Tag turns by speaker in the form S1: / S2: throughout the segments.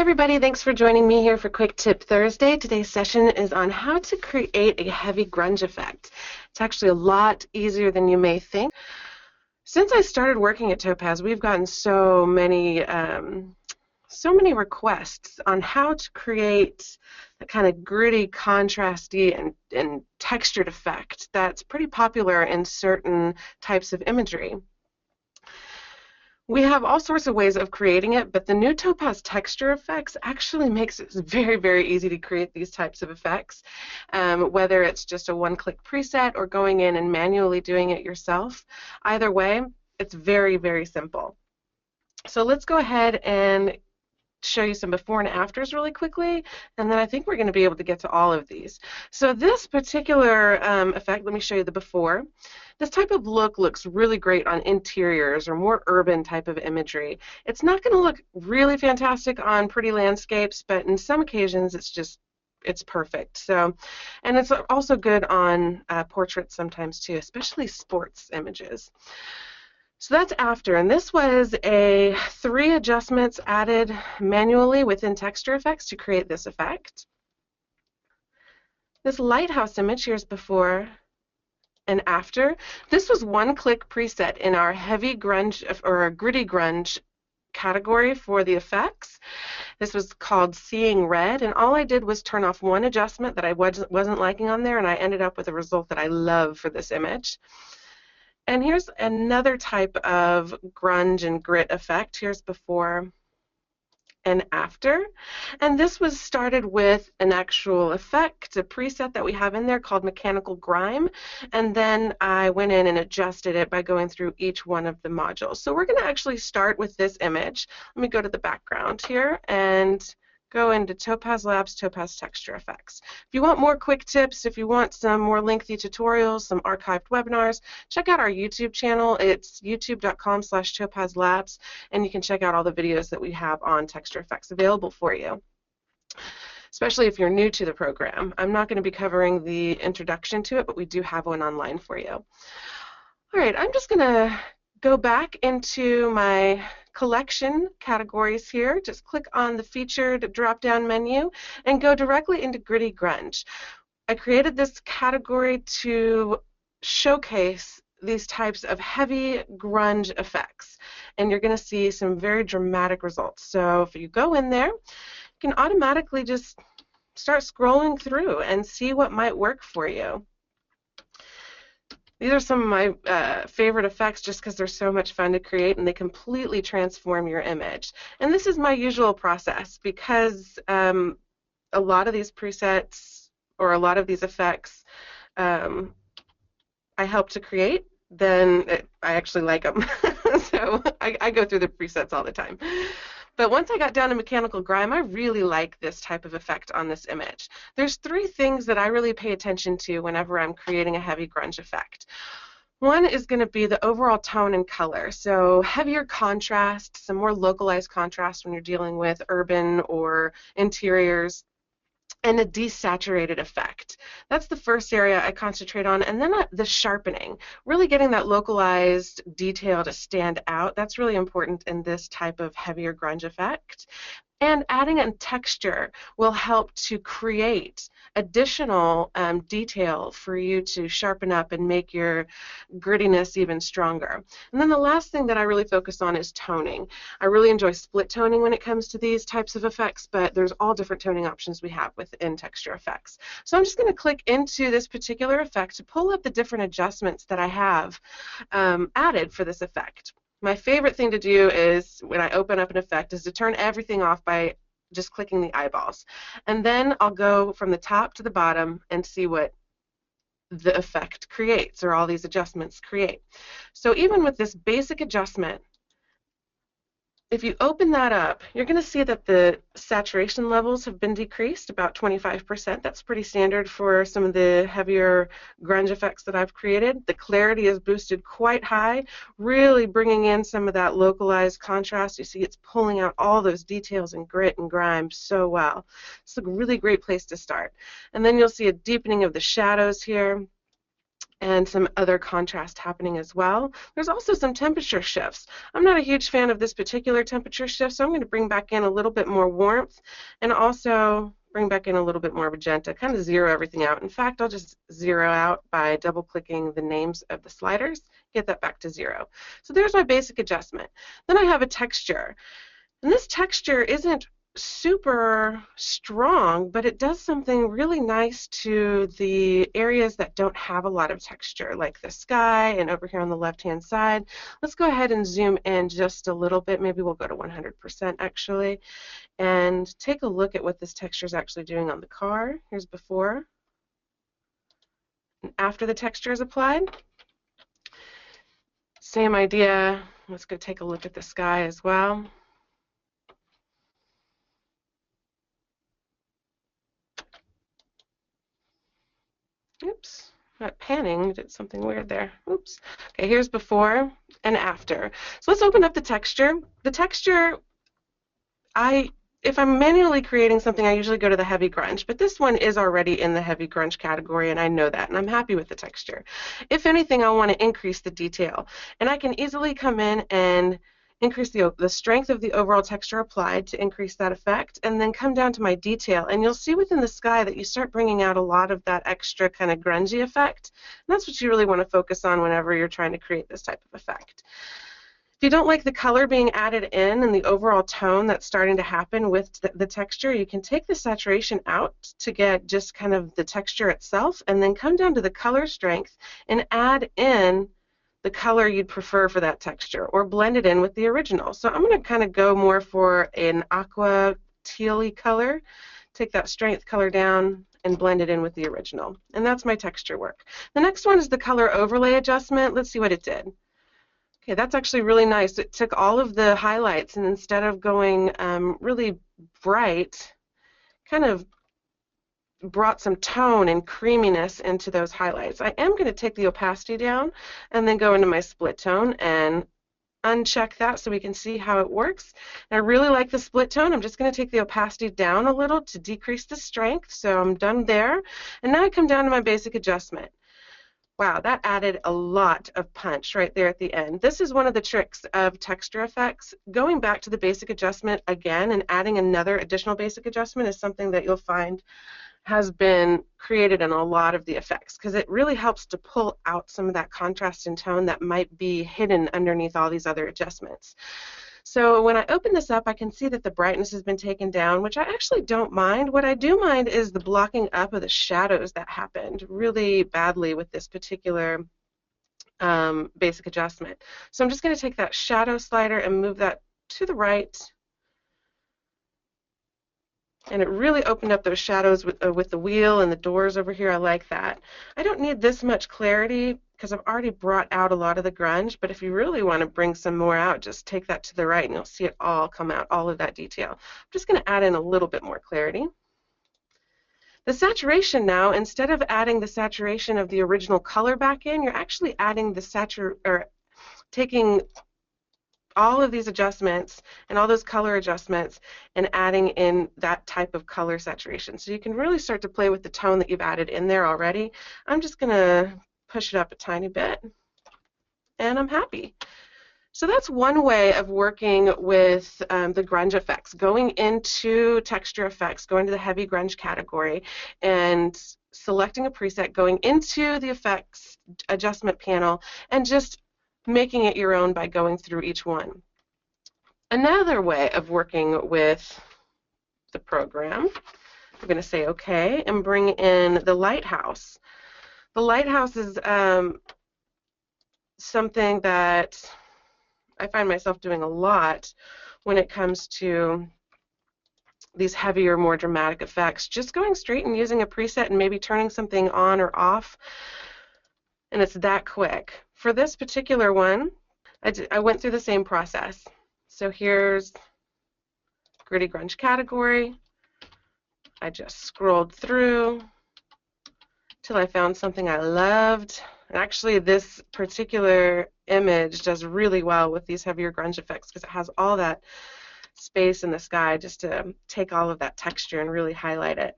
S1: everybody, thanks for joining me here for Quick Tip Thursday. Today's session is on how to create a heavy grunge effect. It's actually a lot easier than you may think. Since I started working at Topaz, we've gotten so many requests on how to create a kind of gritty, contrasty, and textured effect that's pretty popular in certain types of imagery. We have all sorts of ways of creating it, but the new Topaz Texture Effects actually makes it very, very easy to create these types of effects, whether it's just a one-click preset or going in and manually doing it yourself. Either way, it's very, very simple. So let's go ahead and show you some before and afters really quickly, and then I think we're going to be able to get to all of these. So this particular effect, let me show you the before. This type of look looks really great on interiors or more urban type of imagery. It's not going to look really fantastic on pretty landscapes, but in some occasions it's perfect. So, and it's also good on portraits sometimes too, especially sports images. So that's after, and this was 3 adjustments added manually within Texture Effects to create this effect. This lighthouse image, here's before and after. This was one-click preset in our heavy grunge or gritty grunge category for the effects. This was called Seeing Red, and all I did was turn off one adjustment that I wasn't liking on there, and I ended up with a result that I love for this image. And here's another type of grunge and grit effect. Here's before and after. And this was started with an actual effect, a preset that we have in there called Mechanical Grime. And then I went in and adjusted it by going through each one of the modules. So we're going to actually start with this image. Let me go to the background here and go into Topaz Labs, Topaz Texture Effects. If you want more quick tips, if you want some more lengthy tutorials, some archived webinars, check out our YouTube channel. It's youtube.com/topazlabs, and you can check out all the videos that we have on Texture Effects available for you, especially if you're new to the program. I'm not going to be covering the introduction to it, but we do have one online for you. All right, I'm just going to go back into my collection categories here. Just click on the featured drop-down menu and go directly into Gritty Grunge. I created this category to showcase these types of heavy grunge effects, and you're going to see some very dramatic results. So if you go in there, you can automatically just start scrolling through and see what might work for you. These are some of my favorite effects just because they're so much fun to create, and they completely transform your image. And this is my usual process because a lot of these presets or a lot of these effects I help to create, then I actually like them. So I go through the presets all the time. But once I got down to Mechanical Grime, I really like this type of effect on this image. There's 3 things that I really pay attention to whenever I'm creating a heavy grunge effect. One is going to be the overall tone and color. So heavier contrast, some more localized contrast when you're dealing with urban or interiors, and a desaturated effect. That's the first area I concentrate on. And then the sharpening, really getting that localized detail to stand out. That's really important in this type of heavier grunge effect. And adding in texture will help to create additional detail for you to sharpen up and make your grittiness even stronger. And then the last thing that I really focus on is toning. I really enjoy split toning when it comes to these types of effects, but there's all different toning options we have within Texture Effects. So I'm just going to click into this particular effect to pull up the different adjustments that I have added for this effect. My favorite thing to do is, when I open up an effect, is to turn everything off by just clicking the eyeballs. And then I'll go from the top to the bottom and see what the effect creates, or all these adjustments create. So even with this basic adjustment, if you open that up, you're going to see that the saturation levels have been decreased about 25%. That's pretty standard for some of the heavier grunge effects that I've created. The clarity is boosted quite high, really bringing in some of that localized contrast. You see it's pulling out all those details and grit and grime so well. It's a really great place to start. And then you'll see a deepening of the shadows here. and some other contrast happening as well. There's also some temperature shifts. I'm not a huge fan of this particular temperature shift, so I'm going to bring back in a little bit more warmth and also bring back in a little bit more magenta, kind of zero everything out. In fact, I'll just zero out by double-clicking the names of the sliders, get that back to 0. So there's my basic adjustment. Then I have a texture. And this texture isn't super strong, but it does something really nice to the areas that don't have a lot of texture, like the sky and over here on the left-hand side. Let's go ahead and zoom in just a little bit. Maybe we'll go to 100% actually, and take a look at what this texture is actually doing on the car. Here's before and after the texture is applied. Same idea. Let's go take a look at the sky as well. Oops, that panning did something weird there. Oops. Okay, here's before and after. So let's open up the texture. The texture, if I'm manually creating something, I usually go to the heavy grunge, but this one is already in the heavy grunge category, and I know that, and I'm happy with the texture. If anything, I want to increase the detail, and I can easily come in and increase the strength of the overall texture applied to increase that effect, and then come down to my detail, and you'll see within the sky that you start bringing out a lot of that extra kind of grungy effect, and that's what you really want to focus on whenever you're trying to create this type of effect. If you don't like the color being added in and the overall tone that's starting to happen with the texture, you can take the saturation out to get just kind of the texture itself, and then come down to the color strength and add in the color you'd prefer for that texture, or blend it in with the original. So I'm going to kind of go more for an aqua teal-y color, take that strength color down and blend it in with the original. And that's my texture work. The next one is the color overlay adjustment. Let's see what it did. Okay, that's actually really nice. It took all of the highlights, and instead of going really bright, kind of brought some tone and creaminess into those highlights. I am going to take the opacity down and then go into my split tone and uncheck that so we can see how it works. And I really like the split tone. I'm just going to take the opacity down a little to decrease the strength, so I'm done there. And now I come down to my basic adjustment. Wow, that added a lot of punch right there at the end. This is one of the tricks of texture effects. Going back to the basic adjustment again and adding another additional basic adjustment is something that you'll find has been created in a lot of the effects, because it really helps to pull out some of that contrast and tone that might be hidden underneath all these other adjustments. So when I open this up, I can see that the brightness has been taken down, which I actually don't mind. What I do mind is the blocking up of the shadows that happened really badly with this particular basic adjustment. So I'm just going to take that shadow slider and move that to the right. And it really opened up those shadows with the wheel and the doors over here. I like that. I don't need this much clarity because I've already brought out a lot of the grunge, but if you really want to bring some more out, just take that to the right and you'll see it all come out, all of that detail. I'm just going to add in a little bit more clarity. The saturation now, instead of adding the saturation of the original color back in, you're actually adding the taking all of these adjustments and all those color adjustments and adding in that type of color saturation. So you can really start to play with the tone that you've added in there already. I'm just going to push it up a tiny bit and I'm happy. So that's one way of working with the grunge effects, going into texture effects, going to the heavy grunge category and selecting a preset, going into the effects adjustment panel and just making it your own by going through each one. Another way of working with the program, I'm going to say OK and bring in the lighthouse. The lighthouse is something that I find myself doing a lot when it comes to these heavier, more dramatic effects. Just going straight and using a preset and maybe turning something on or off, and it's that quick. For this particular one, I went through the same process. So here's gritty grunge category. I just scrolled through till I found something I loved. And actually, this particular image does really well with these heavier grunge effects because it has all that space in the sky just to take all of that texture and really highlight it.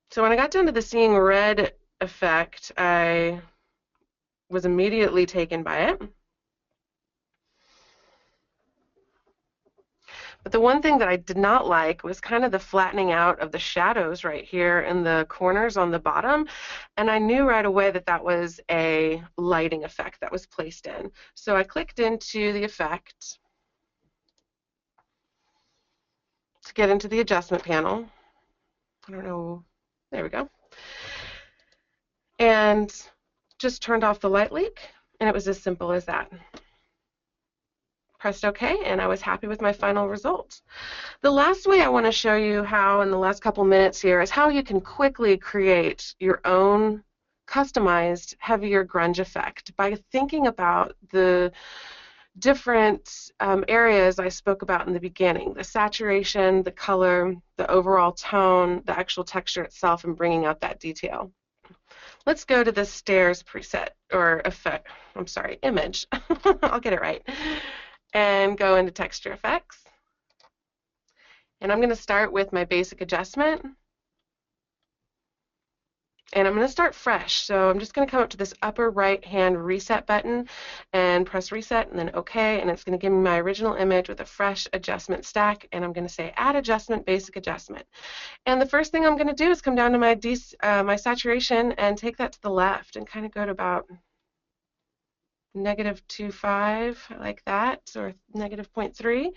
S1: So when I got down to the seeing red effect, I was immediately taken by it. But the one thing that I did not like was kind of the flattening out of the shadows right here in the corners on the bottom. And I knew right away that that was a lighting effect that was placed in. So I clicked into the effect to get into the adjustment panel. I don't know, there we go. And just turned off the light leak, and it was as simple as that. Pressed OK, and I was happy with my final result. The last way I want to show you how in the last couple minutes here is how you can quickly create your own customized heavier grunge effect by thinking about the different areas I spoke about in the beginning, the saturation, the color, the overall tone, the actual texture itself, and bringing out that detail. Let's go to the stairs preset, or effect, I'm sorry, image. I'll get it right. And go into Texture Effects. And I'm going to start with my basic adjustment. And I'm going to start fresh. So I'm just going to come up to this upper right hand reset button and press reset and then OK. And it's going to give me my original image with a fresh adjustment stack. And I'm going to say add adjustment, basic adjustment. And the first thing I'm going to do is come down to my saturation and take that to the left and kind of go to about -2.5, like that, or -0.3,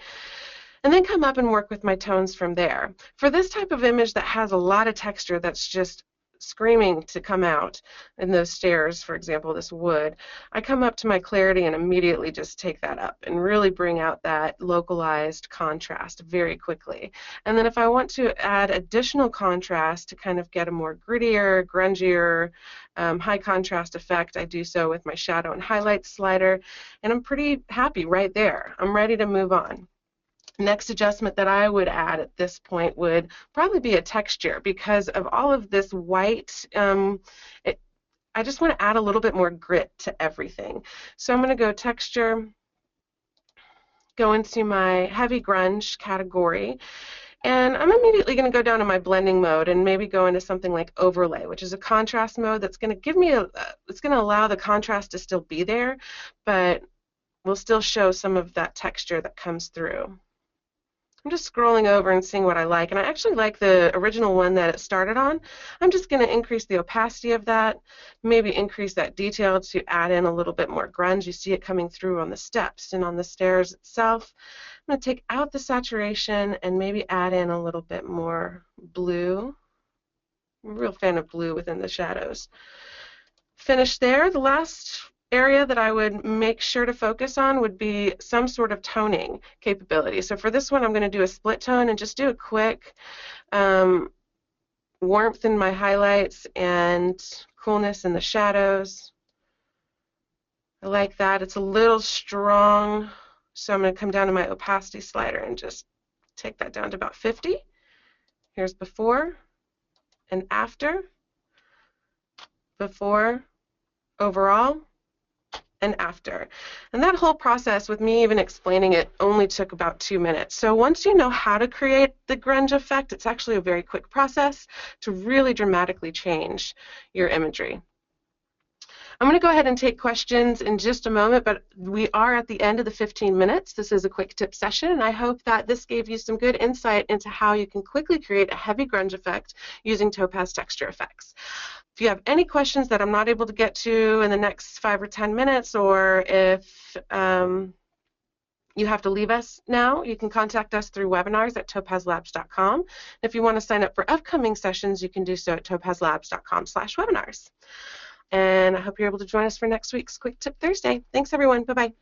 S1: and then come up and work with my tones from there. For this type of image that has a lot of texture that's just screaming to come out, in those stairs, for example, this wood, I come up to my clarity and immediately just take that up and really bring out that localized contrast very quickly. And then if I want to add additional contrast to kind of get a more grittier, grungier, high contrast effect, I do so with my shadow and highlight slider, and I'm pretty happy right there. I'm ready to move on. Next adjustment that I would add at this point would probably be a texture, because of all of this white, I just want to add a little bit more grit to everything. So I'm going to go texture, go into my heavy grunge category, and I'm immediately going to go down to my blending mode and maybe go into something like overlay, which is a contrast mode that's going to give me it's going to allow the contrast to still be there, but will still show some of that texture that comes through. I'm just scrolling over and seeing what I like, and I actually like the original one that it started on. I'm just going to increase the opacity of that, maybe increase that detail to add in a little bit more grunge. You see it coming through on the steps and on the stairs itself. I'm going to take out the saturation and maybe add in a little bit more blue. I'm a real fan of blue within the shadows. Finish there. The last area that I would make sure to focus on would be some sort of toning capability. So for this one, I'm going to do a split tone and just do a quick warmth in my highlights and coolness in the shadows. I like that. It's a little strong, so I'm going to come down to my opacity slider and just take that down to about 50. Here's before and after. Before, overall, and after. And that whole process, with me even explaining it, only took about 2 minutes. So once you know how to create the grunge effect, it's actually a very quick process to really dramatically change your imagery. I'm going to go ahead and take questions in just a moment, but we are at the end of the 15 minutes. This is a quick tip session, and I hope that this gave you some good insight into how you can quickly create a heavy grunge effect using Topaz Texture Effects. If you have any questions that I'm not able to get to in the next 5 or 10 minutes, or if you have to leave us now, you can contact us through webinars at topazlabs.com. If you want to sign up for upcoming sessions, you can do so at topazlabs.com/webinars. And I hope you're able to join us for next week's Quick Tip Thursday. Thanks, everyone. Bye-bye.